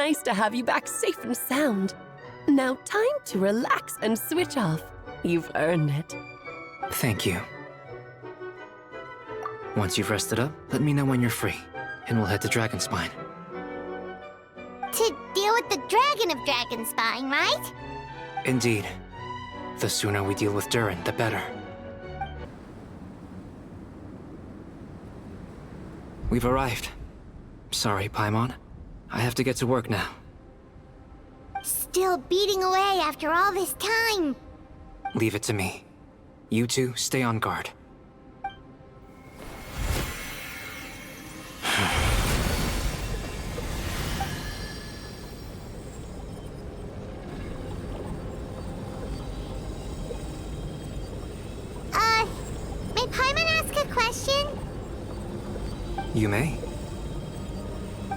nice to have you back safe and sound. Now time to relax and switch off. You've earned it. Thank you. Once you've rested up, let me know when you're free, and we'll head to Dragonspine. To deal with the Dragon of Dragonspine, right? Indeed. The sooner we deal with Durin, the better. We've arrived. Sorry, Paimon. I have to get to work now. Still beating away after all this time. Leave it to me. You two, stay on guard. May Paimon ask a question? You may.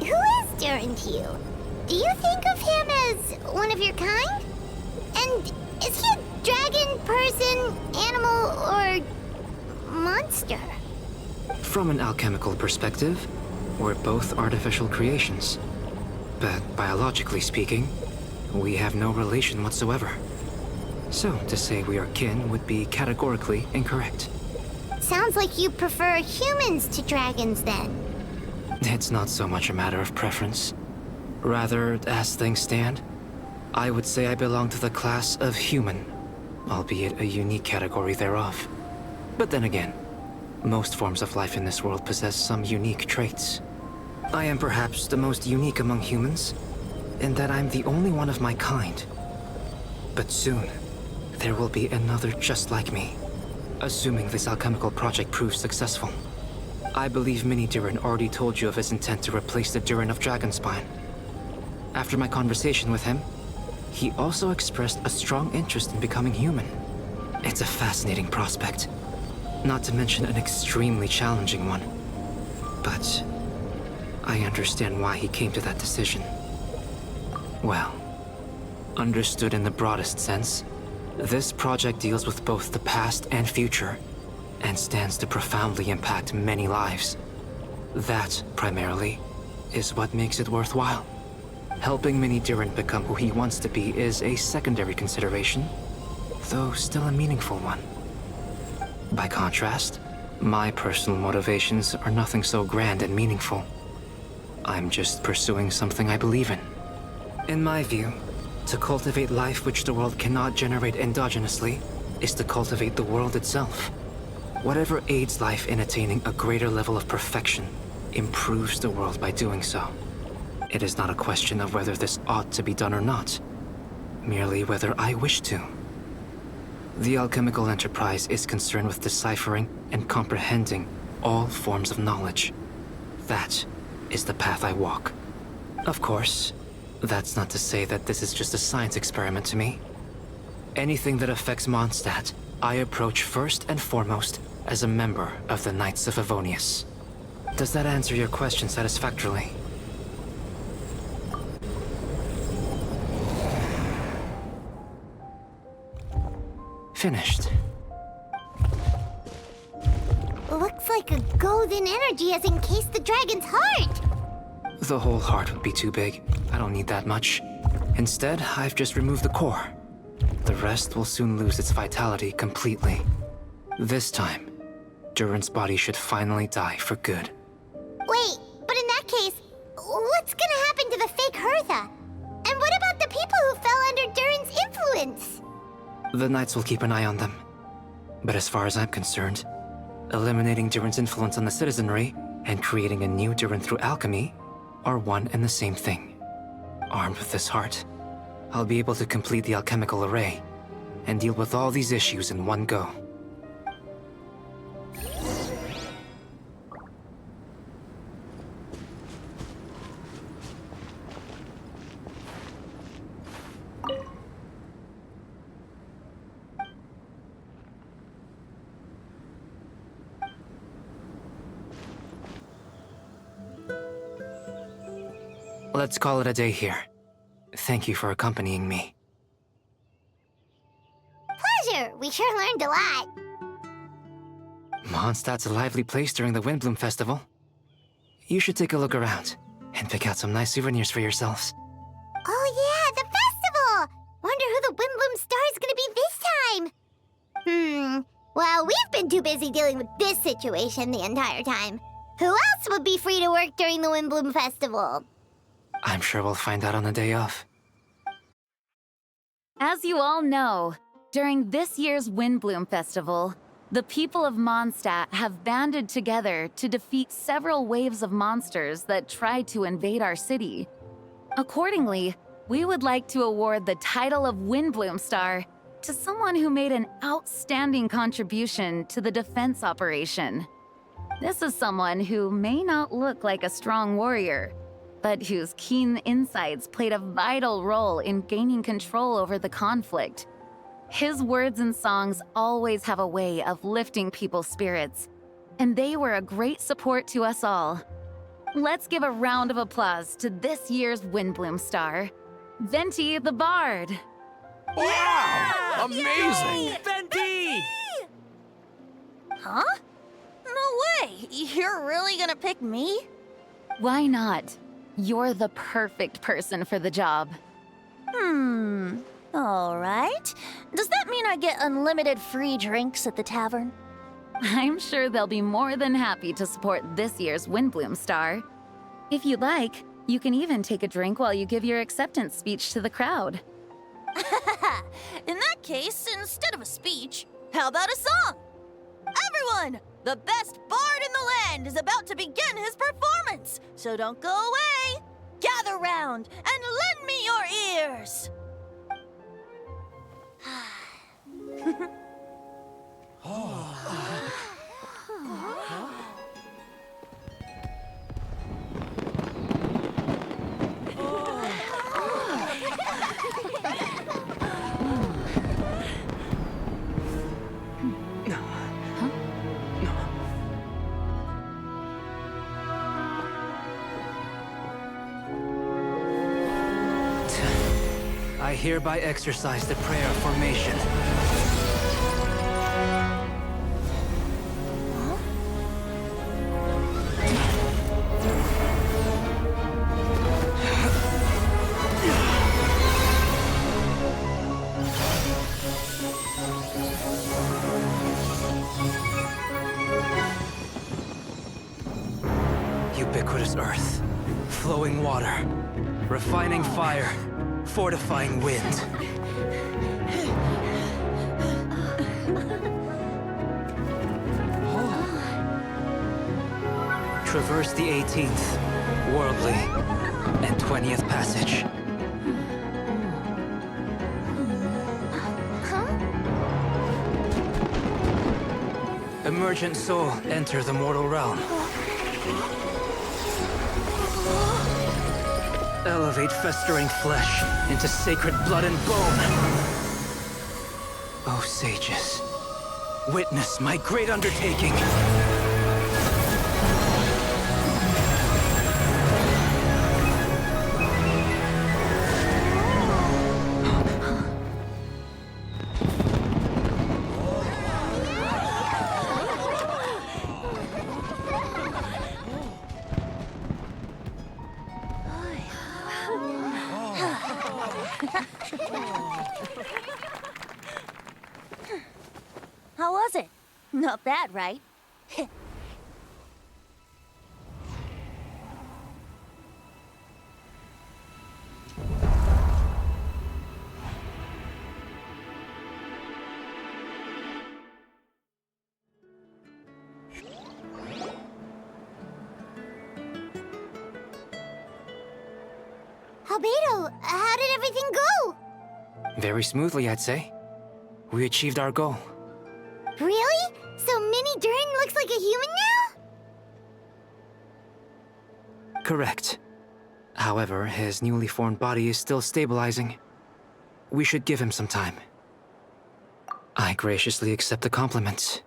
Who is Durin to you? Do you think of him as one of your kind? And is he a dragon, person, animal, or monster? From an alchemical perspective, we're both artificial creations. But biologically speaking, we have no relation whatsoever. So, to say we are kin would be categorically incorrect. Sounds like you prefer humans to dragons, then. It's not so much a matter of preference. Rather, as things stand, I would say I belong to the class of human, albeit a unique category thereof. But then again, most forms of life in this world possess some unique traits. I am perhaps the most unique among humans, in that I'm the only one of my kind. But soon, there will be another just like me, assuming this alchemical project proves successful. I believe Mini Durin already told you of his intent to replace the Durin of Dragonspine. After my conversation with him, he also expressed a strong interest in becoming human. It's a fascinating prospect, not to mention an extremely challenging one. But I understand why he came to that decision. Well, understood in the broadest sense, this project deals with both the past and future, and stands to profoundly impact many lives. That, primarily, is what makes it worthwhile. Helping Mini Durin become who he wants to be is a secondary consideration, though still a meaningful one. By contrast, my personal motivations are nothing so grand and meaningful. I'm just pursuing something I believe in. In my view, to cultivate life which the world cannot generate endogenously is to cultivate the world itself. Whatever aids life in attaining a greater level of perfection improves the world by doing so. It is not a question of whether this ought to be done or not, merely whether I wish to. The alchemical enterprise is concerned with deciphering and comprehending all forms of knowledge. That is the path I walk. Of course, that's not to say that this is just a science experiment to me. Anything that affects Mondstadt, I approach first and foremost as a member of the Knights of Favonius. Does that answer your question satisfactorily? Finished. Looks like a golden energy has encased the dragon's heart. The whole heart would be too big. I don't need that much. Instead, I've just removed the core. The rest will soon lose its vitality completely. This time, Durin's body should finally die for good. Wait, but in that case, what's gonna happen to the fake Hertha? And what about the people who fell under Durin's influence? The Knights will keep an eye on them. But as far as I'm concerned, eliminating Durin's influence on the citizenry and creating a new Durin through alchemy are one and the same thing. Armed with this heart, I'll be able to complete the alchemical array and deal with all these issues in one go. Let's call it a day here. Thank you for accompanying me. Pleasure! We sure learned a lot. Mondstadt's a lively place during the Windbloom Festival. You should take a look around and pick out some nice souvenirs for yourselves. Well, we've been too busy dealing with this situation the entire time. Who else would be free to work during the Windbloom Festival? I'm sure we'll find out on the day off. As you all know, during this year's Windbloom Festival, the people of Mondstadt have banded together to defeat several waves of monsters that tried to invade our city. Accordingly, we would like to award the title of Windbloom Star to someone who made an outstanding contribution to the defense operation. This is someone who may not look like a strong warrior, but whose keen insights played a vital role in gaining control over the conflict. His words and songs always have a way of lifting people's spirits, and they were a great support to us all. Let's give a round of applause to this year's Windbloom Star, Venti the Bard. Wow! Amazing! Venti! Huh? No way! You're really gonna pick me? Why not? You're the perfect person for the job. Alright. Does that mean I get unlimited free drinks at the tavern? I'm sure they'll be more than happy to support this year's Windbloom Star. If you'd like, you can even take a drink while you give your acceptance speech to the crowd. In that case, instead of a speech, how about a song? Everyone! The best bard in the land is about to begin his performance, so don't go away! Gather round and lend me your ears! I hereby exercise the prayer of formation. Ubiquitous earth, flowing water, refining fire, fortifying wind. Traverse the 18th, worldly, and 20th passage. Emergent soul, enter the mortal realm. Elevate festering flesh into sacred blood and bone. O sages, witness my great undertaking. How was it? Not bad, right? Albedo, how did everything go? Very smoothly, I'd say. We achieved our goal. Really? So Mini Durin looks like a human now? Correct. However, his newly formed body is still stabilizing. We should give him some time. I graciously accept the compliment.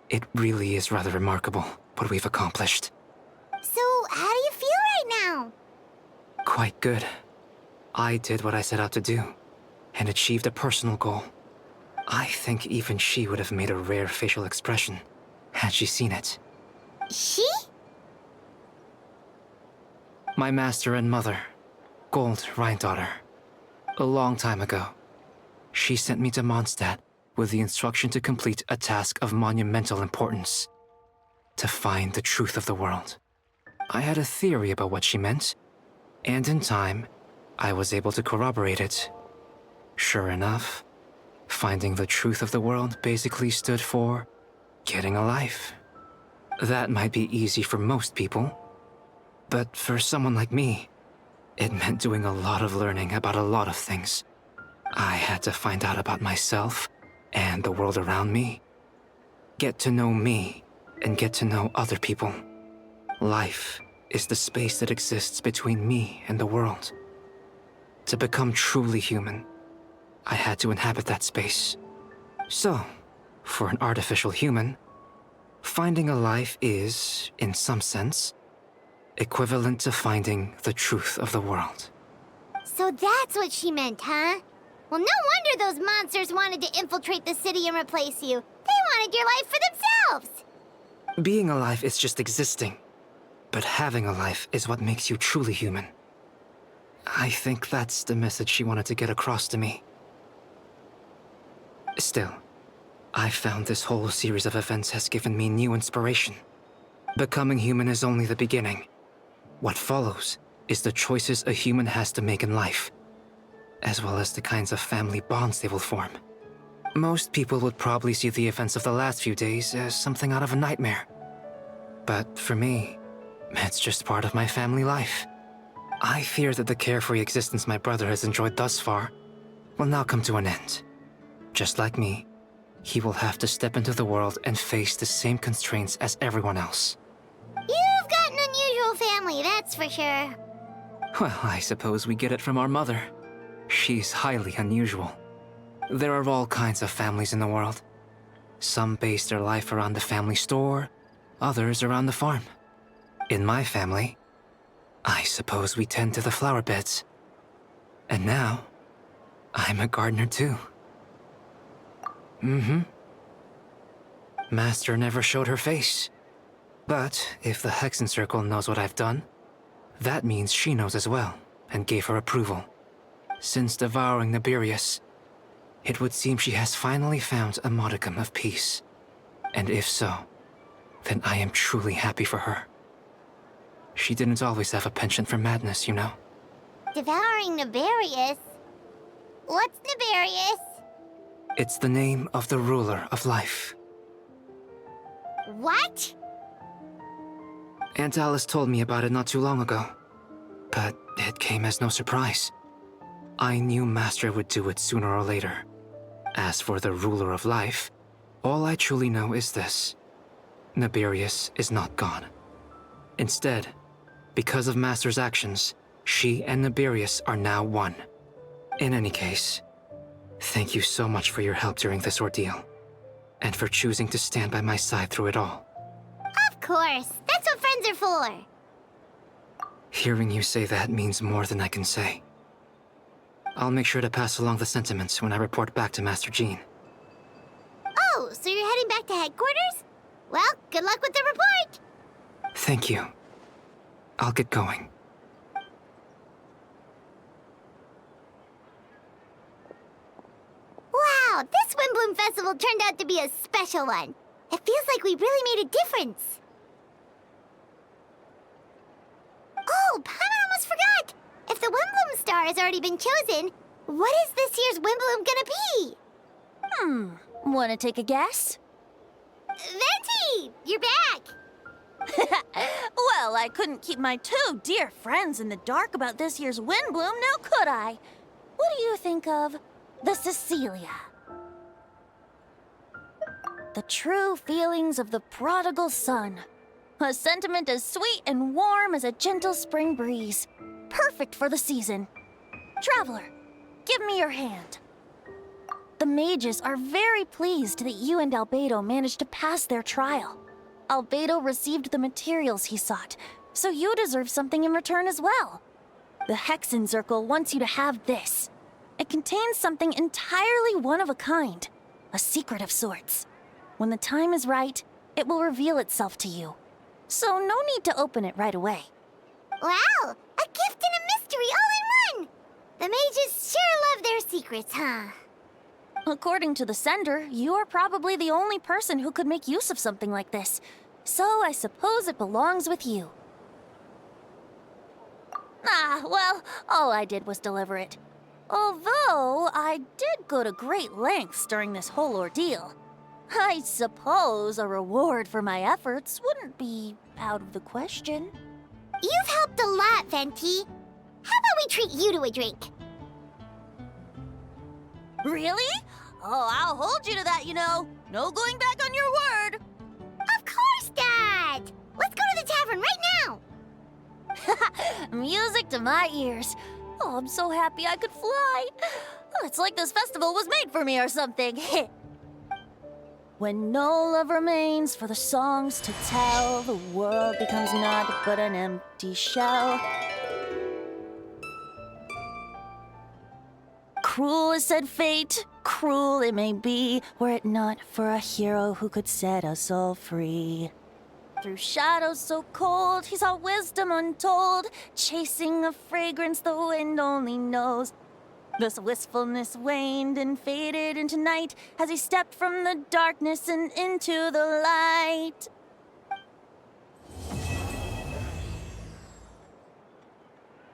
It really is rather remarkable what we've accomplished. So, how do you feel right now? Quite good. I did what I set out to do, and achieved a personal goal. I think even she would have made a rare facial expression, had she seen it. She? My master and mother, Gold Rhine-daughter. A long time ago. She sent me to Mondstadt with the instruction to complete a task of monumental importance. To find the truth of the world. I had a theory about what she meant, and in time, I was able to corroborate it. Sure enough, finding the truth of the world basically stood for getting a life. That might be easy for most people, but for someone like me, it meant doing a lot of learning about a lot of things. I had to find out about myself and the world around me. Get to know me and get to know other people. Life is the space that exists between me and the world. To become truly human, I had to inhabit that space. So, for an artificial human, finding a life is, in some sense, equivalent to finding the truth of the world. So that's what she meant, huh? Well, no wonder those monsters wanted to infiltrate the city and replace you. They wanted your life for themselves! Being alive is just existing, but having a life is what makes you truly human. I think that's the message she wanted to get across to me. Still, I found this whole series of events has given me new inspiration. Becoming human is only the beginning. What follows is the choices a human has to make in life, as well as the kinds of family bonds they will form. Most people would probably see the events of the last few days as something out of a nightmare. But for me, it's just part of my family life. I fear that the carefree existence my brother has enjoyed thus far will now come to an end. Just like me, he will have to step into the world and face the same constraints as everyone else. You've got an unusual family, that's for sure. Well, I suppose we get it from our mother. She's highly unusual. There are all kinds of families in the world. Some base their life around the family store, others around the farm. In my family, I suppose we tend to the flower beds. And now, I'm a gardener too. Master never showed her face. But if the Hexen Circle knows what I've done, that means she knows as well, and gave her approval. Since devouring Nibirius, it would seem she has finally found a modicum of peace. And if so, then I am truly happy for her. She didn't always have a penchant for madness, you know. Devouring Nibirius? What's Nibirius? It's the name of the ruler of life. What? Aunt Alice told me about it not too long ago, but it came as no surprise. I knew Master would do it sooner or later. As for the ruler of life, all I truly know is this. Nibirius is not gone. Instead, because of Master's actions, she and Nibirius are now one. In any case, thank you so much for your help during this ordeal, and for choosing to stand by my side through it all. Of course, that's what friends are for. Hearing you say that means more than I can say. I'll make sure to pass along the sentiments when I report back to Master Jean. Oh, so you're heading back to headquarters? Well, good luck with the report! Thank you. I'll get going. Wow, this Windbloom Festival turned out to be a special one. It feels like we really made a difference. Oh, Paimon almost forgot! If the Windbloom star has already been chosen, what is this year's Windbloom gonna be? Wanna take a guess? Venti! You're back! Well, I couldn't keep my two dear friends in the dark about this year's Windbloom, now could I? What do you think of the Cecilia? The true feelings of the prodigal son. A sentiment as sweet and warm as a gentle spring breeze. Perfect for the season. Traveler, give me your hand. The mages are very pleased that you and Albedo managed to pass their trial. Albedo received the materials he sought, so you deserve something in return as well. The Hexen Circle wants you to have this. It contains something entirely one of a kind, a secret of sorts. When the time is right, it will reveal itself to you. So no need to open it right away. Wow, a gift and a mystery all in one! The mages sure love their secrets, huh? According to the sender, you are probably the only person who could make use of something like this. So I suppose it belongs with you. Ah, well, all I did was deliver it. Although I did go to great lengths during this whole ordeal. I suppose a reward for my efforts wouldn't be out of the question. You've helped a lot, Venti. How about we treat you to a drink? Really? Oh, I'll hold you to that, you know. No going back on your word. Of course, Dad! Let's go to the tavern right now! Music to my ears. Oh, I'm so happy I could fly. It's like this festival was made for me or something. When no love remains for the songs to tell, the world becomes naught but an empty shell. Cruel is said fate, cruel it may be, were it not for a hero who could set us all free. Through shadows so cold, he saw wisdom untold, chasing a fragrance the wind only knows. This wistfulness waned and faded into night as he stepped from the darkness and into the light.